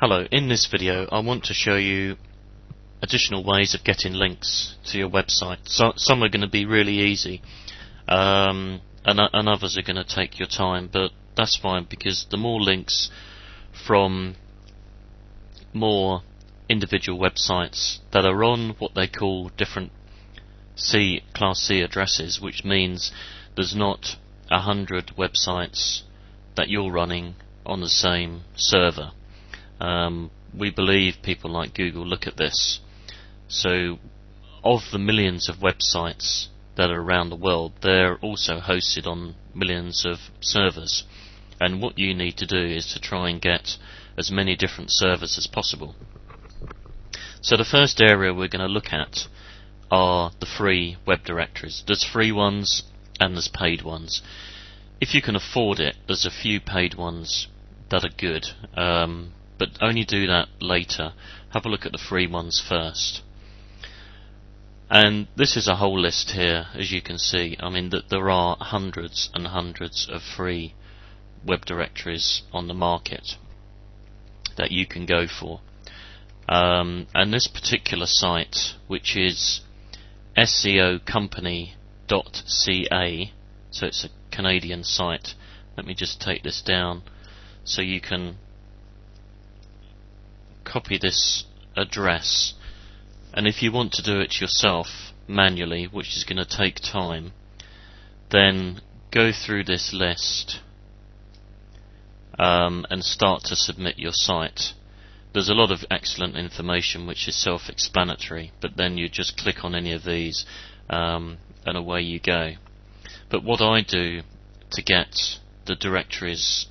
Hello, in this video I want to show you additional ways of getting links to your website. Some are going to be really easy and others are going to take your time, but that's fine because the more links from more individual websites that are on what they call different Class C addresses, which means there's not 100 websites that you're running on the same server. We believe people like Google look at this. So of the millions of websites that are around the world, they're also hosted on millions of servers, and what you need to do is to try and get as many different servers as possible. So the first area we're going to look at are the free web directories. There's free ones and there's paid ones. If you can afford it, there's a few paid ones that are good, but only do that later. Have a look at the free ones first. And this is a whole list here, as you can see. I mean, that there are hundreds and hundreds of free web directories on the market that you can go for. And this particular site, which is SEOcompany.ca, so it's a Canadian site. Let me just take this down so you can copy this address, and if you want to do it yourself manually, which is going to take time, then go through this list and start to submit your site. There's a lot of excellent information which is self-explanatory, but then you just click on any of these and away you go. But what I do to get the directories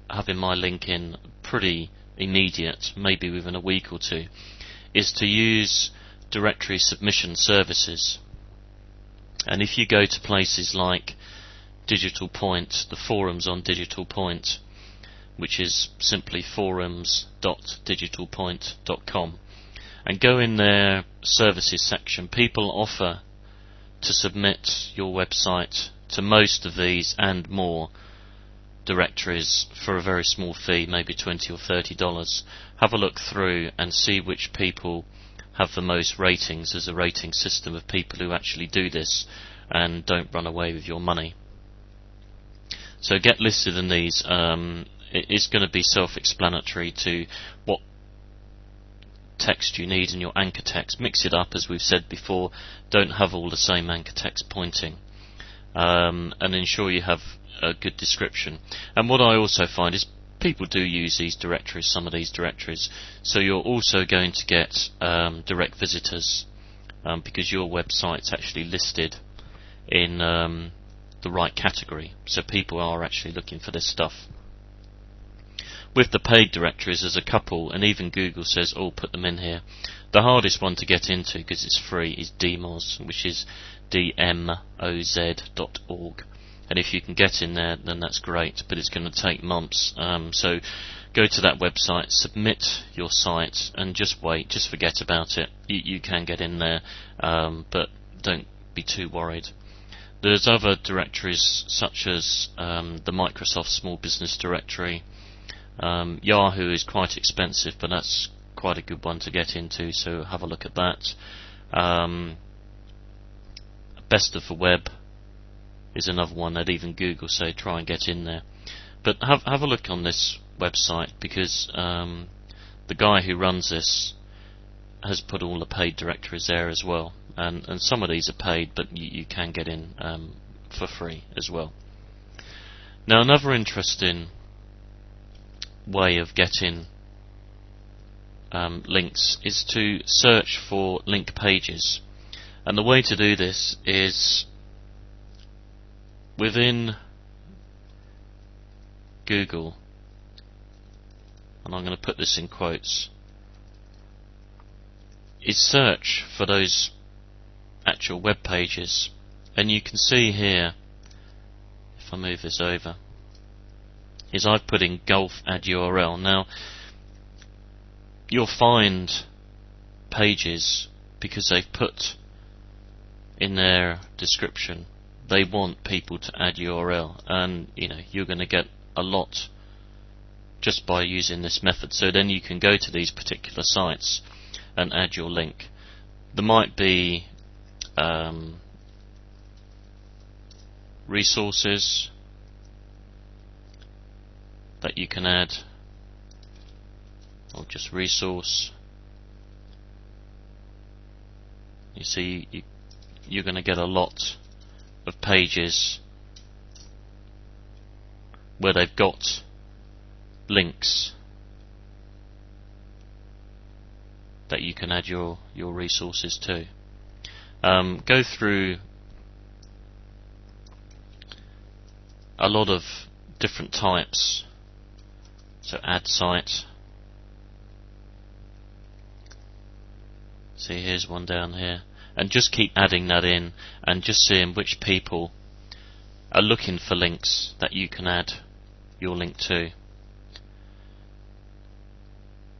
having my link in pretty immediate, maybe within a week or two, is to use directory submission services. And if you go to places like Digital Point, the forums on Digital Point, which is simply forums.digitalpoint.com, and go in their services section, people offer to submit your website to most of these and more directories for a very small fee, maybe $20 or $30. Have a look through and see which people have the most ratings. There's a rating system of people who actually do this and don't run away with your money. So get listed in these. It is going to be self-explanatory to what text you need in your anchor text. Mix it up, as we've said before. Don't have all the same anchor text pointing, and ensure you have a good description. And what I also find is people do use these directories, some of these directories, so you're also going to get direct visitors because your website's actually listed in the right category, so people are actually looking for this stuff. With the paid directories, there's a couple, and even Google says, oh, put them in here. The hardest one to get into, because it's free, is DMOZ, which is dmoz.org. And if you can get in there, then that's great, but it's going to take months. So go to that website, submit your site, and just wait, just forget about it. You can get in there, but don't be too worried. There's other directories such as the Microsoft Small Business Directory. Yahoo is quite expensive, but that's quite a good one to get into, so have a look at that. Best of the Web is another one that even Google say try and get in there. But have a look on this website, because the guy who runs this has put all the paid directories there as well, and some of these are paid, but you can get in for free as well. Now, another interesting way of getting links is to search for link pages, and the way to do this is within Google, and I'm going to put this in quotes, is search for those actual web pages. And you can see here, if I move this over, is I've put in Gulf add URL. Now you'll find pages, because they've put in their description they want people to add URL, and you're going to get a lot just by using this method. So then you can go to these particular sites and add your link. There might be resources that you can add, or just resource. You see, you're going to get a lot of pages where they've got links that you can add your resources to. Go through a lot of different types. So add site. See, here's one down here, and just keep adding that in and just seeing which people are looking for links that you can add your link to.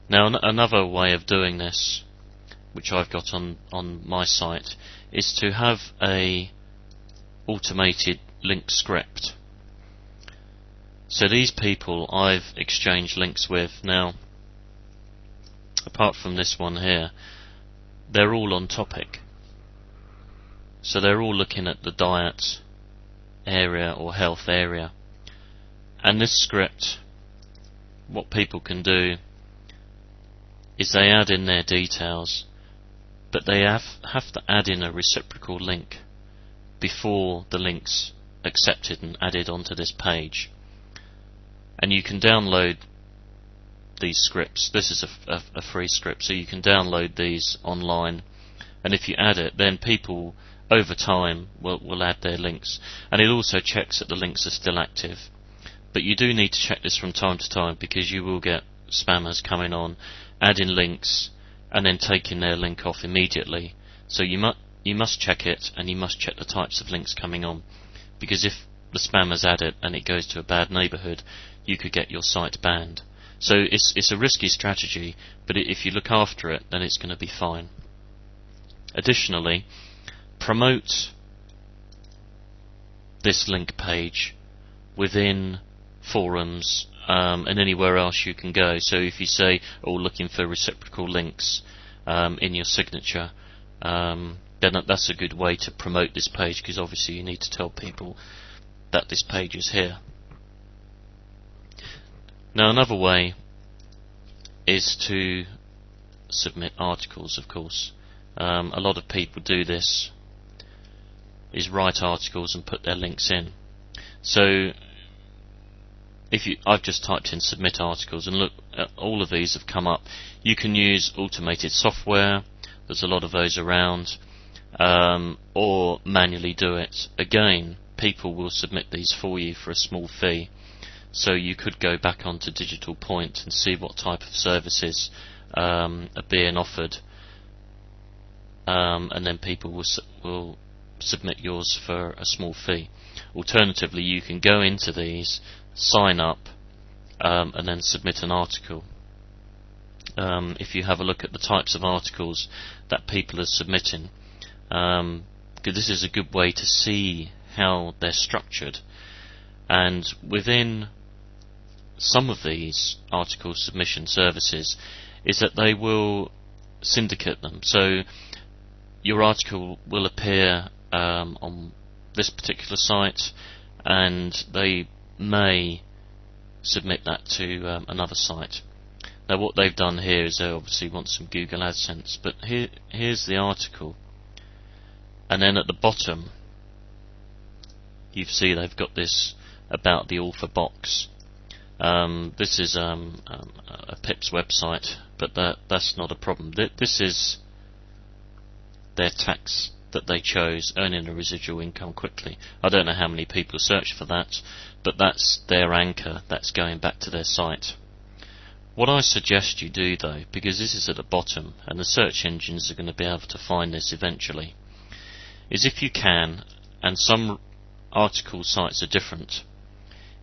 Now another way of doing this, which I've got on my site, is to have a automated link script. So these people I've exchanged links with. Now, apart from this one here, they're all on topic. So they're all looking at the diet area or health area. And this script, what people can do is they add in their details, but they have to add in a reciprocal link before the link's accepted and added onto this page. And you can download these scripts. This is a free script, so you can download these online, and if you add it, then people over time will add their links, and it also checks that the links are still active. But you do need to check this from time to time, because you will get spammers coming on, adding links and then taking their link off immediately. So you must check it, and you must check the types of links coming on, because if the spammers add it and it goes to a bad neighbourhood, you could get your site banned. So it's a risky strategy, but if you look after it, then it's going to be fine. Additionally, promote this link page within forums and anywhere else you can go. So if you say, looking for reciprocal links in your signature, then that's a good way to promote this page, because obviously you need to tell people that this page is here. Now another way is to submit articles, of course. A lot of people do this, is write articles and put their links in. So I've just typed in submit articles, and look, all of these have come up. You can use automated software, there's a lot of those around, or manually do it. Again, people will submit these for you for a small fee. So you could go back onto Digital Point and see what type of services are being offered, and then people will submit yours for a small fee. Alternatively, you can go into these, sign up, and then submit an article. If you have a look at the types of articles that people are submitting, because this is a good way to see how they're structured. And within some of these article submission services is that they will syndicate them. So your article will appear on this particular site, and they may submit that to another site. Now what they've done here is they obviously want some Google AdSense, but here's the article, and then at the bottom you see they've got this about the author box. This is a PIP's website, but that's not a problem. This is their tax that they chose, earning a residual income quickly. I don't know how many people search for that, but that's their anchor that's going back to their site. What I suggest you do though, because this is at the bottom and the search engines are going to be able to find this eventually, is if you can, and some article sites are different,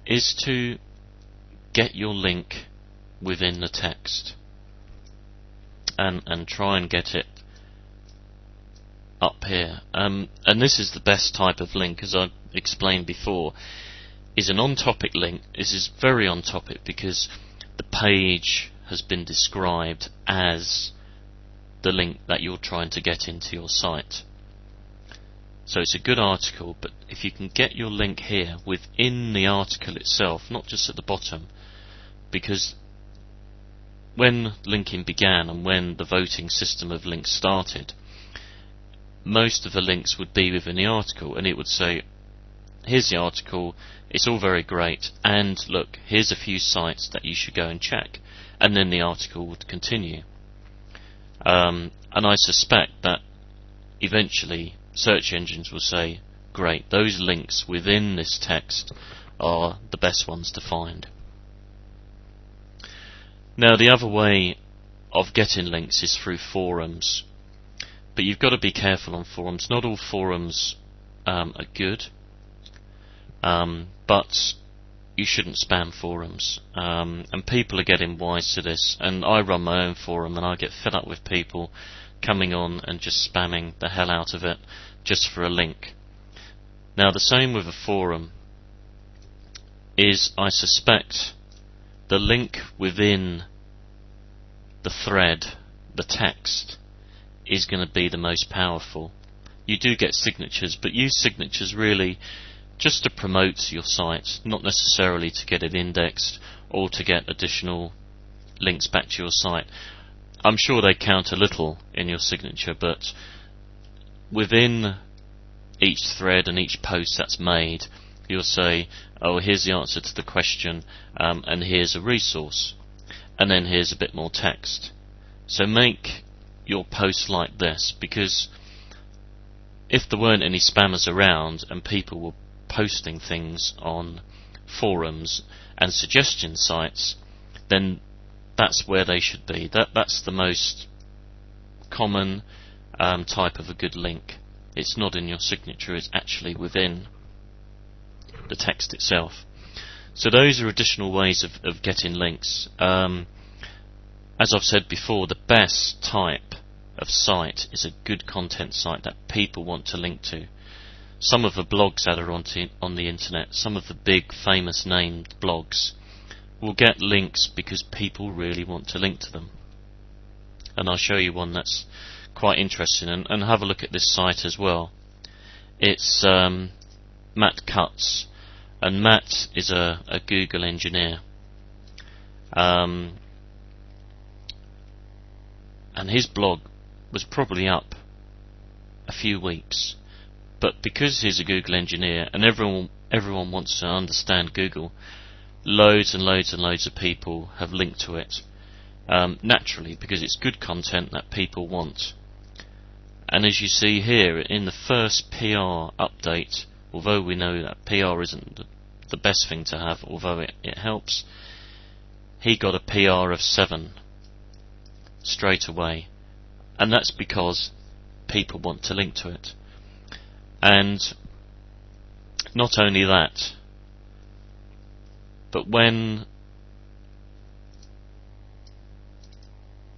is to get your link within the text and try and get it up here. And this is the best type of link, as I explained before, is an on-topic link. This is very on-topic because page has been described as the link that you're trying to get into your site. So it's a good article, but if you can get your link here within the article itself, not just at the bottom, because when linking began and when the voting system of links started, most of the links would be within the article, and it would say, here's the article, it's all very great, and look, here's a few sites that you should go and check, and then the article would continue. And I suspect that eventually search engines will say, great, those links within this text are the best ones to find. Now, the other way of getting links is through forums, but you've got to be careful on forums. Not all forums are good, but you shouldn't spam forums, and people are getting wise to this, and I run my own forum and I get fed up with people coming on and just spamming the hell out of it just for a link. Now, the same with a forum is, I suspect, the link within the thread, the text, is going to be the most powerful. You do get signatures, but use signatures really just to promote your site, not necessarily to get it indexed or to get additional links back to your site. I'm sure they count a little in your signature, but within each thread and each post that's made, you'll say, oh, here's the answer to the question, and here's a resource, and then here's a bit more text. So make your post like this, because if there weren't any spammers around and people were posting things on forums and suggestion sites, then that's where they should be. That's the most common type of a good link. It's not in your signature, it's actually within the text itself. So those are additional ways of getting links. As I've said before, the best type of site is a good content site that people want to link to. Some of the blogs that are on the internet, some of the big famous named blogs, will get links because people really want to link to them. And I'll show you one that's quite interesting, and have a look at this site as well. It's Matt Cutts, and Matt is a Google engineer, and his blog was probably up a few weeks, but because he's a Google engineer and everyone wants to understand Google, loads and loads and loads of people have linked to it, naturally, because it's good content that people want. And as you see here, in the first PR update, although we know that PR isn't the best thing to have, although it helps, he got a PR of 7 straight away, and that's because people want to link to it. And not only that, but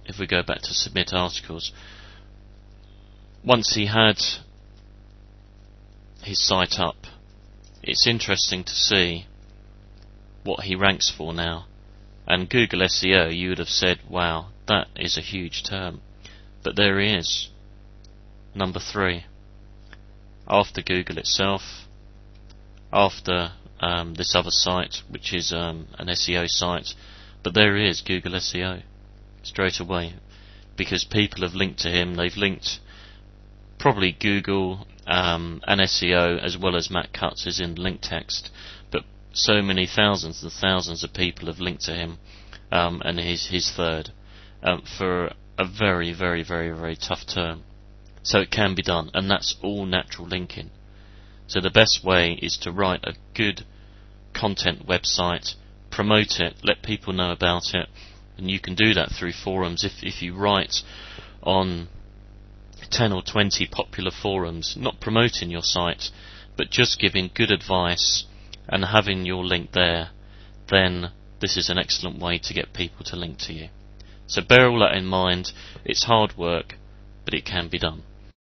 if we go back to submit articles, once he had his site up, it's interesting to see what he ranks for now. And Google SEO, you would have said, wow, that is a huge term. But there he is, number 3. After Google itself, after this other site, which is an SEO site, but there he is, Google SEO, straight away, because people have linked to him. They've linked probably Google and SEO, as well as Matt Cutts is in link text, but so many thousands and thousands of people have linked to him, and he's third, for a very, very, very, very tough term. So it can be done, and that's all natural linking. So the best way is to write a good content website, promote it, let people know about it, and you can do that through forums. If you write on 10 or 20 popular forums, not promoting your site, but just giving good advice and having your link there, then this is an excellent way to get people to link to you. So bear all that in mind. It's hard work, but it can be done.